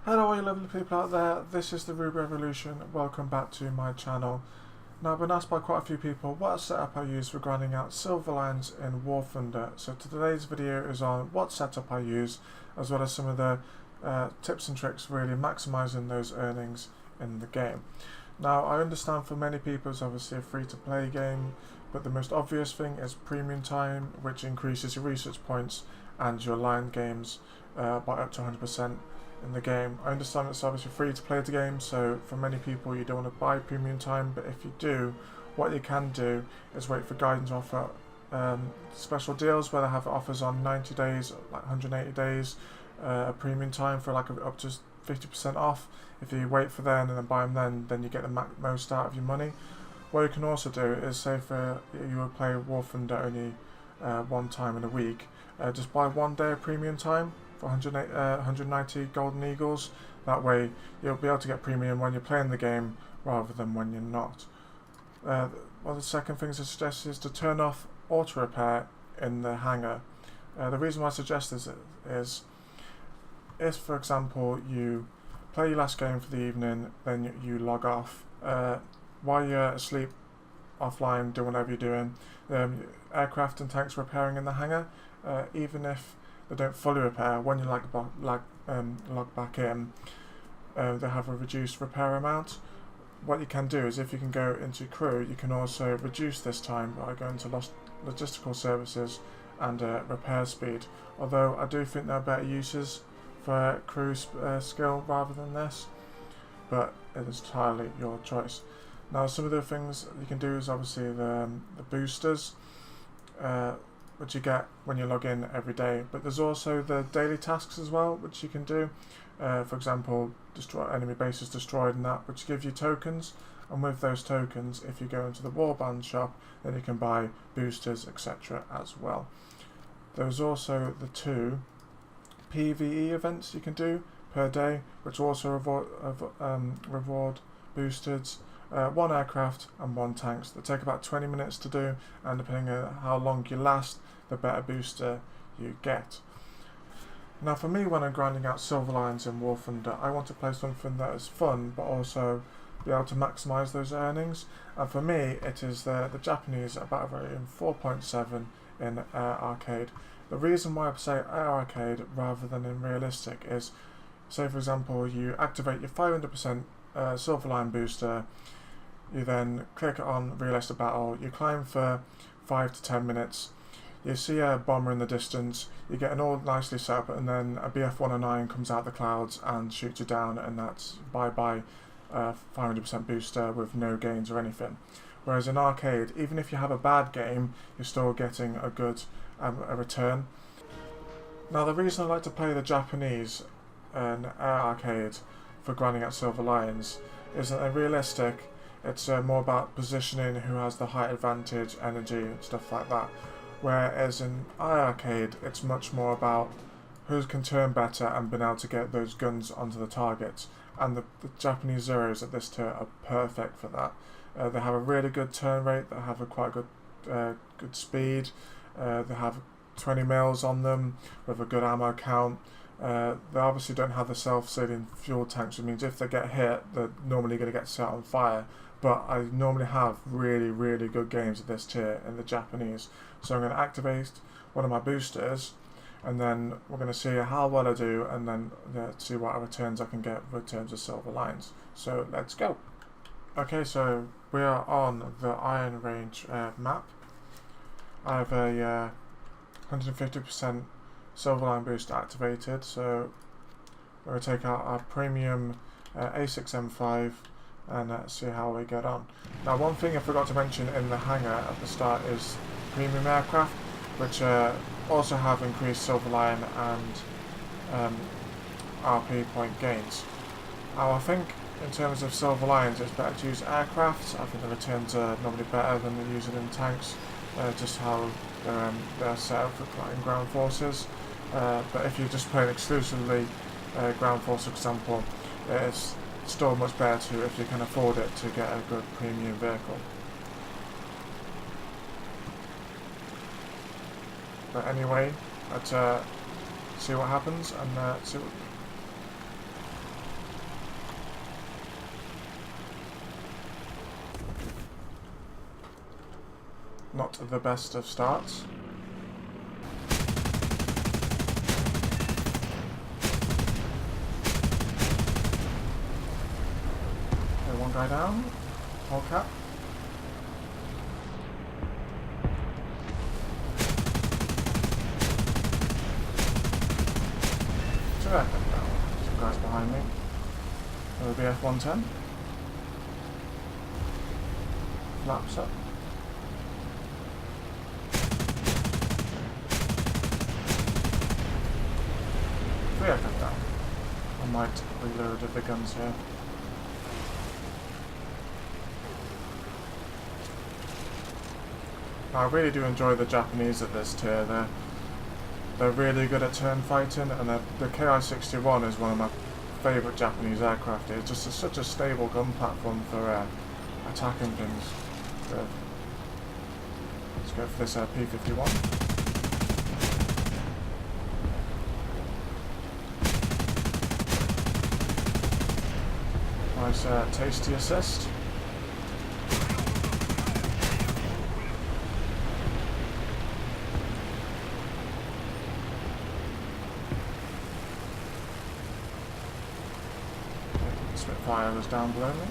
Hello all you lovely people out there, this is TheRubyRevolution, welcome back to my channel. Now I've been asked by quite a few people what setup I use for grinding out silver lines in War Thunder, so today's video is on what setup I use, as well as some of the tips and tricks really maximising those earnings in the game. Now I understand for many people it's obviously a free to play game, but the most obvious thing is premium time, which increases your research points and your line games by up to 100% in the game. I understand it's obviously free to play the game, so for many people you don't want to buy premium time, but if you do, what you can do is wait for guidance offer special deals where they have offers on 90 days, like 180 days, premium time for like up to 50% off. If you wait for them and then buy them then you get the most out of your money. What you can also do is, say for you will play War Thunder only one time in a week, just buy 1 day of premium time for 190 golden eagles. That way you'll be able to get premium when you're playing the game rather than when you're not. One of the second things I suggest is to turn off auto repair in the hangar. The reason why I suggest this is if, for example, you play your last game for the evening, then you log off. While you're asleep, offline, doing whatever you're doing, aircraft and tanks repairing in the hangar, even if they don't fully repair, when you log back in, they have a reduced repair amount. What you can do is, if you can go into crew, you can also reduce this time by going to logistical services and repair speed. Although I do think there are better uses for crew skill rather than this, but it is entirely your choice. Now, some of the things you can do is obviously the boosters, which you get when you log in every day, but there's also the daily tasks as well, which you can do. For example, destroy enemy bases destroyed and that, which give you tokens, and with those tokens, if you go into the warband shop, then you can buy boosters, etc. as well. There's also the 2 PvE events you can do per day, which also reward boosters. 1 aircraft and 1 tanks that take about 20 minutes to do, and depending on how long you last, the better booster you get. Now for me, when I'm grinding out silver lines in War Thunder, I want to play something that is fun but also be able to maximise those earnings, and for me it is the Japanese battle variant 4.7 in Air Arcade. The reason why I say Air Arcade rather than in realistic is, say for example you activate your 500% silver line booster, you then click on realistic battle, you climb for 5 to 10 minutes, you see a bomber in the distance, you get an all nicely set up, and then a BF-109 comes out the clouds and shoots you down, and that's bye 500% booster with no gains or anything. Whereas in arcade, even if you have a bad game, you're still getting a good a return. Now the reason I like to play the Japanese in Air Arcade for grinding out silver lions is that they're realistic. It's more about positioning, who has the height advantage, energy and stuff like that. Whereas in iArcade it's much more about who can turn better and being able to get those guns onto the targets. And the Japanese Zeros at this tier are perfect for that. They have a really good turn rate, they have a quite good speed, they have 20 mils on them with a good ammo count. They obviously don't have the self-sealing fuel tanks, which means if they get hit, they're normally going to get set on fire. But I normally have really good games at this tier in the Japanese. So I'm going to activate one of my boosters, and then we're going to see how well I do, and then see what returns I can get in terms of silver lines. So let's go. Okay, so we are on the Iron Range map. I have a 150% silver line boost activated, so we're going to take out our premium A6M5 and see how we get on. Now, one thing I forgot to mention in the hangar at the start is premium aircraft, which also have increased silver line and RP point gains. Now I think in terms of silver lines it's better to use aircraft. I think the returns are normally better than using in tanks, just how they're set up for ground forces. But if you're just playing exclusively ground force, for example, it's still much better to, if you can afford it, to get a good premium vehicle. But anyway, let's see what happens and see what not the best of starts. Okay, one guy down. Whole cap. Two aircraft down. Some guys behind me. OBF 110. Flaps up. Three aircraft down. I might reload the guns here. I really do enjoy the Japanese at this tier. They're really good at turn fighting, and the Ki-61 is one of my favourite Japanese aircraft. It's just such a stable gun platform for attacking things. So, let's go for this P-51. Nice tasty assist. Spitfire was down below me.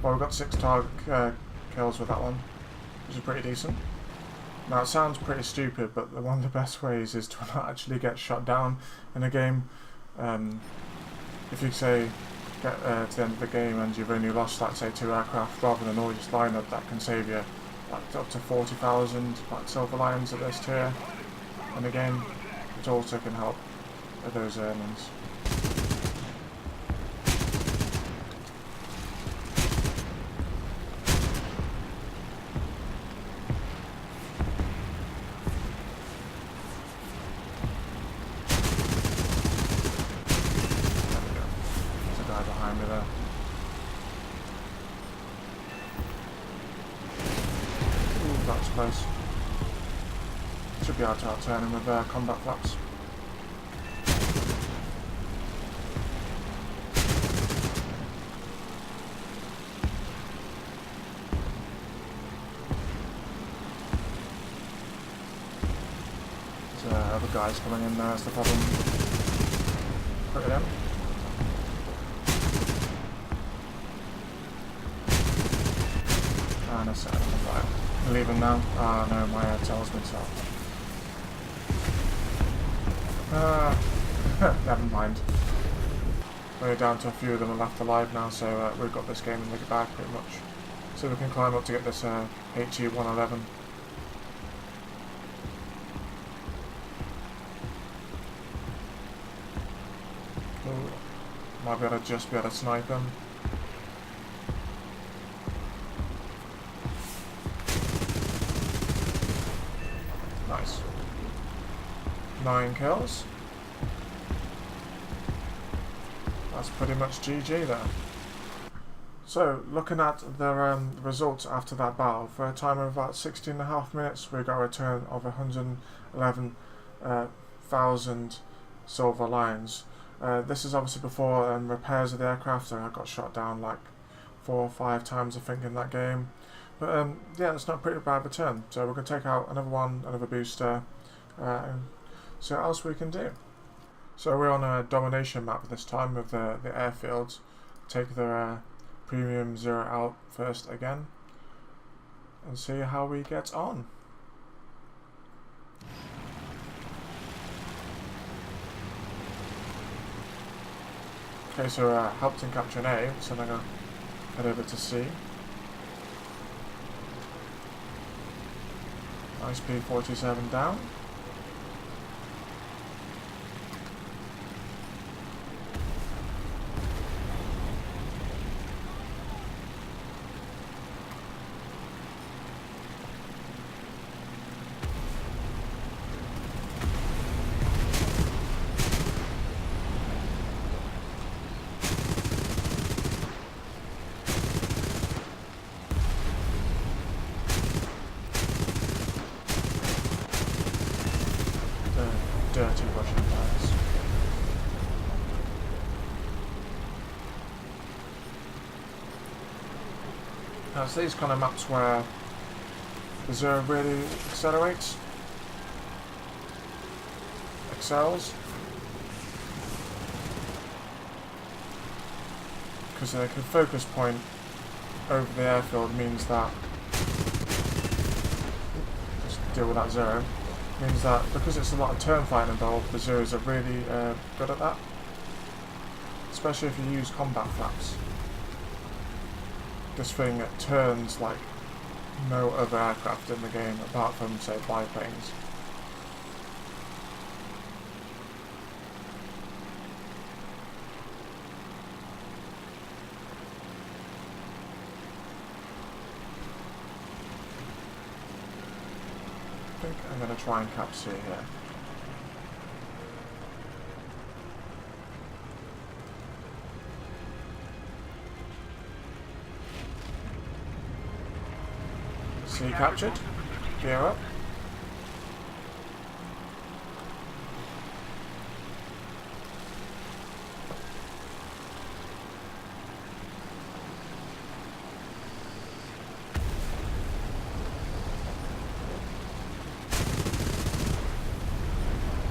Well, we've got 6 target kills with that one, which is pretty decent. Now, it sounds pretty stupid, but one of the best ways is to not actually get shot down in a game. If you say get to the end of the game and you've only lost, like, say, 2 aircraft, rather than all just line up, that can save you like up to 40,000 like silver lions at this tier in a game, which also can help with those earnings. Behind me there. Ooh, that's close. Should be able to outturn him with combat flaps. There's other guys coming in there, that's the problem. Put it in. And I set him on fire. I'm leaving now. Ah, no, my tail's been set. Never mind. We're down to a few of them left alive now, so we've got this game in the bag pretty much. So we can climb up to get this HE-111. Ooh. Might be able to snipe him. Nice. 9 kills. That's pretty much GG there. So, looking at the results after that battle, for a time of about 16.5 minutes, we got a return of 111,000 silver lions. This is obviously before repairs of the aircraft, so I got shot down like 4 or 5 times I think in that game. But yeah, it's not a pretty bad return. So we're going to take out another booster, and see what else we can do. So we're on a domination map this time with the airfields. Take the premium 0 out first again. and see how we get on. Okay, so helped in capturing A, so I'm going to head over to C. Nice P-47 down. Dirty Russian guys. Now it's these kind of maps where the Zero really excels, because the focus point over the airfield means that, just deal with that Zero, means that because it's a lot of turn fighting involved, the Zeros are really good at that, especially if you use combat flaps. This thing turns like no other aircraft in the game apart from, say, biplanes. I think I'm going to try and cap C here. C captured. Gear up.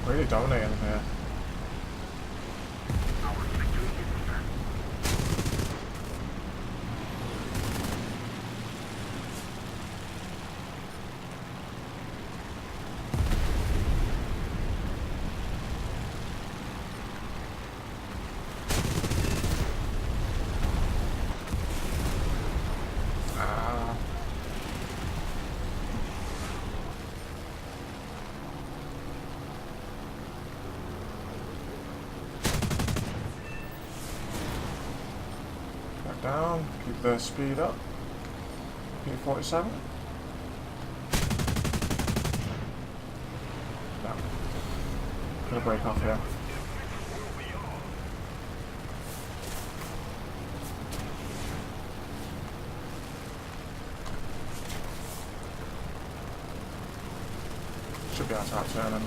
Really dominating here. Down, keep the speed up. P-47. No. Gonna break off here. Should be able to outturn him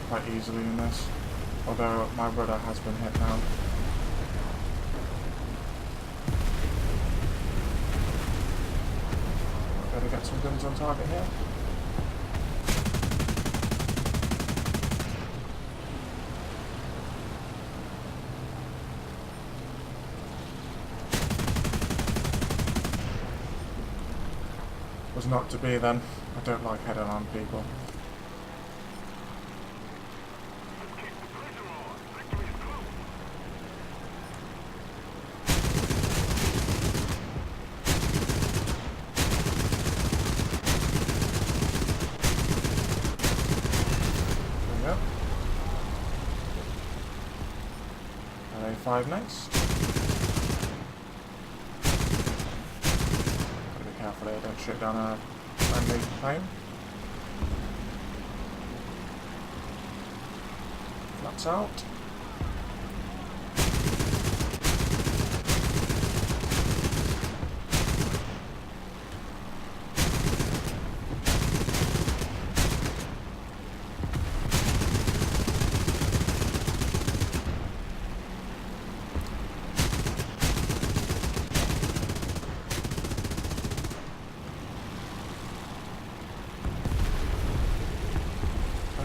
quite easily in this. Although my rudder has been hit now. Better get some guns on target here. Was not to be then. I don't like head on people. LA-5 next. Gotta be careful here, don't shoot down a friendly plane. Flaps out.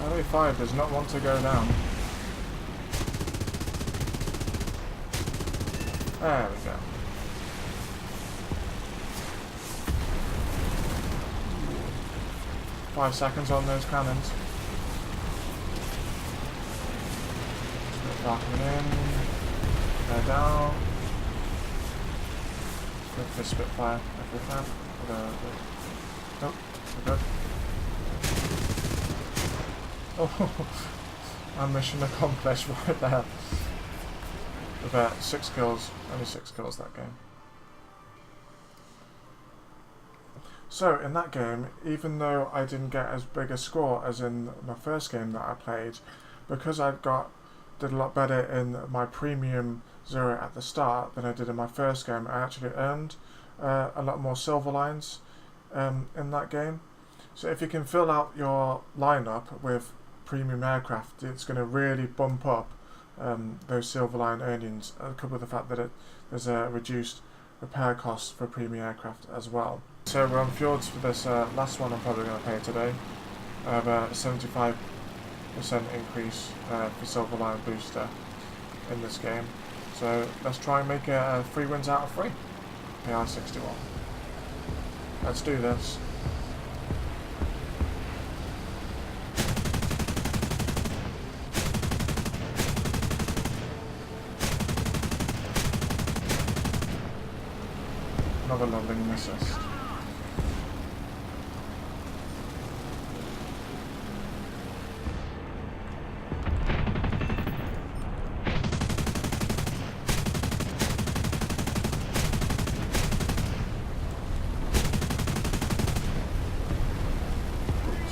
LA-5 does not want to go down. There we go. 5 seconds on those cannons. Spitfire coming in. They're down. Go for Spitfire if we can. Nope, we're good. Oh, and mission accomplished right there. With 6 kills, only 6 kills that game. So in that game, even though I didn't get as big a score as in my first game that I played, because I did a lot better in my premium 0 at the start than I did in my first game, I actually earned a lot more silver lines in that game. So if you can fill out your lineup with premium aircraft, it's going to really bump up those silver line earnings, coupled with the fact that there's a reduced repair cost for premium aircraft as well. So we're on fjords for this last one I'm probably going to play today. I have a 75% increase for silver line booster in this game. So let's try and make 3 wins out of 3. PR61. Let's do this. Another loving assist.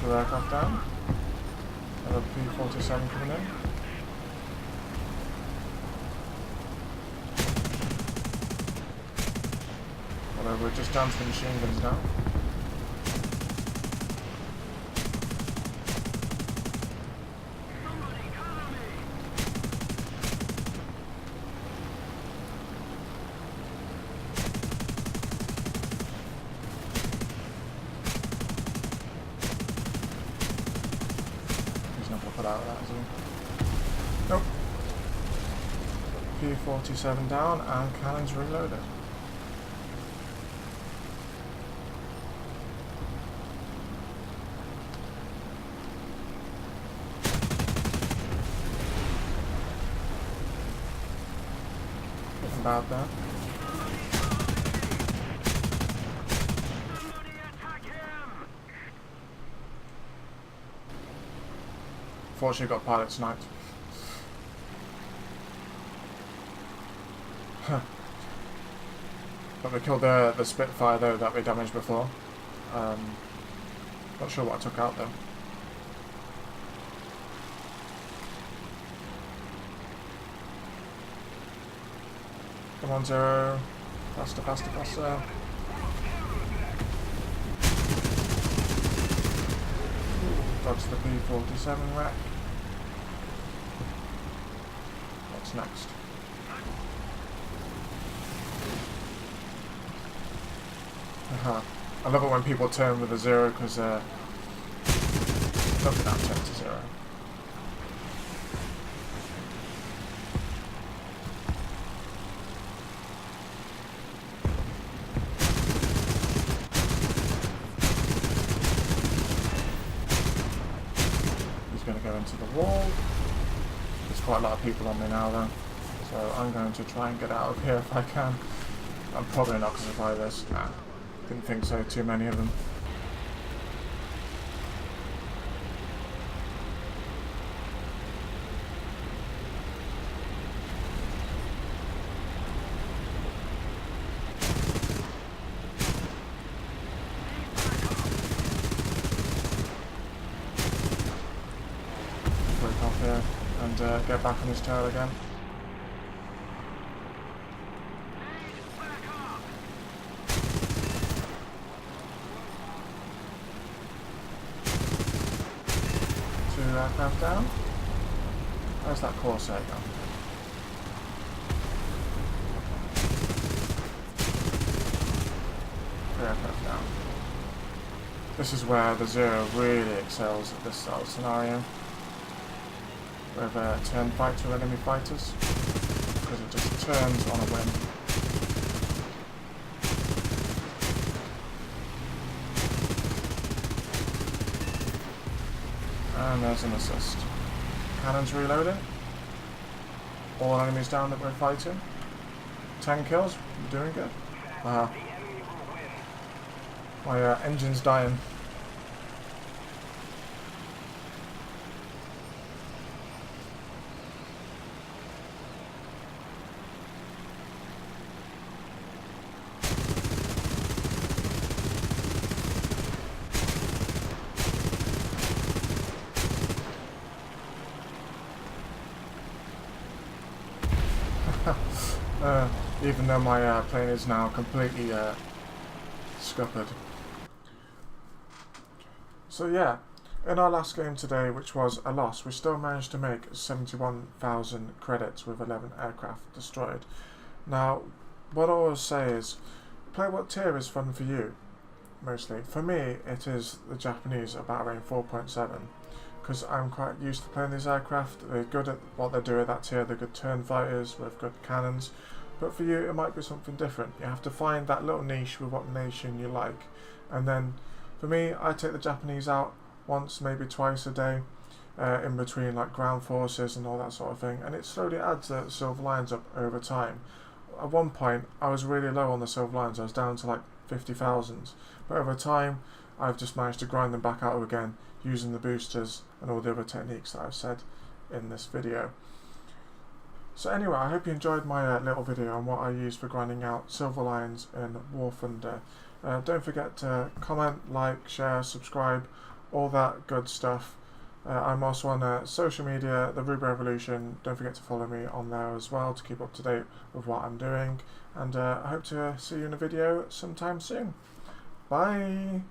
Two aircraft down. Another P-47 coming in. Although we're just down to the machine guns now. He's not going to put out of that, is he? Nope. P-47 down and cannons reloaded. About that. Fortunately got pilot sniped. But we killed the Spitfire though that we damaged before. Not sure what I took out though. Come on, Zero. Faster, faster, faster. Dodge the P-47 wreck. What's next? I love it when people turn with a 0 because nothing out 10 to 0. Going to go into the wall. There's quite a lot of people on me now though, so I'm going to try and get out of here if I can. I'm probably not going to survive this. Nah, didn't think so, too many of them. Off here and get back on his tail again. Two aircraft down. Where's that Corsair gone? Three aircraft down. This is where the 0 really excels at this sort of scenario. With turn fight to enemy fighters, because it just turns on a whim. And there's an assist. Cannons reloading. All enemies down that we're fighting. 10 kills. We're doing good. My engine's dying. Even though my plane is now completely scuppered. So yeah, in our last game today, which was a loss, we still managed to make 71,000 credits with 11 aircraft destroyed. Now, what I always say is, play what tier is fun for you, mostly. For me, it is the Japanese at Battle Range 4.7, because I'm quite used to playing these aircraft. They're good at what they do at that tier, they're good turn fighters with good cannons. But for you, it might be something different. You have to find that little niche with what nation you like. And then, for me, I take the Japanese out once, maybe twice a day, in between like ground forces and all that sort of thing. And it slowly adds the silver lions up over time. At one point, I was really low on the silver lions. I was down to like 50,000. But over time, I've just managed to grind them back out again using the boosters and all the other techniques that I've said in this video. So anyway, I hope you enjoyed my little video on what I use for grinding out silver lions in War Thunder. Don't forget to comment, like, share, subscribe, all that good stuff. I'm also on social media, TheRubyRevolution. Don't forget to follow me on there as well to keep up to date with what I'm doing. And I hope to see you in a video sometime soon. Bye!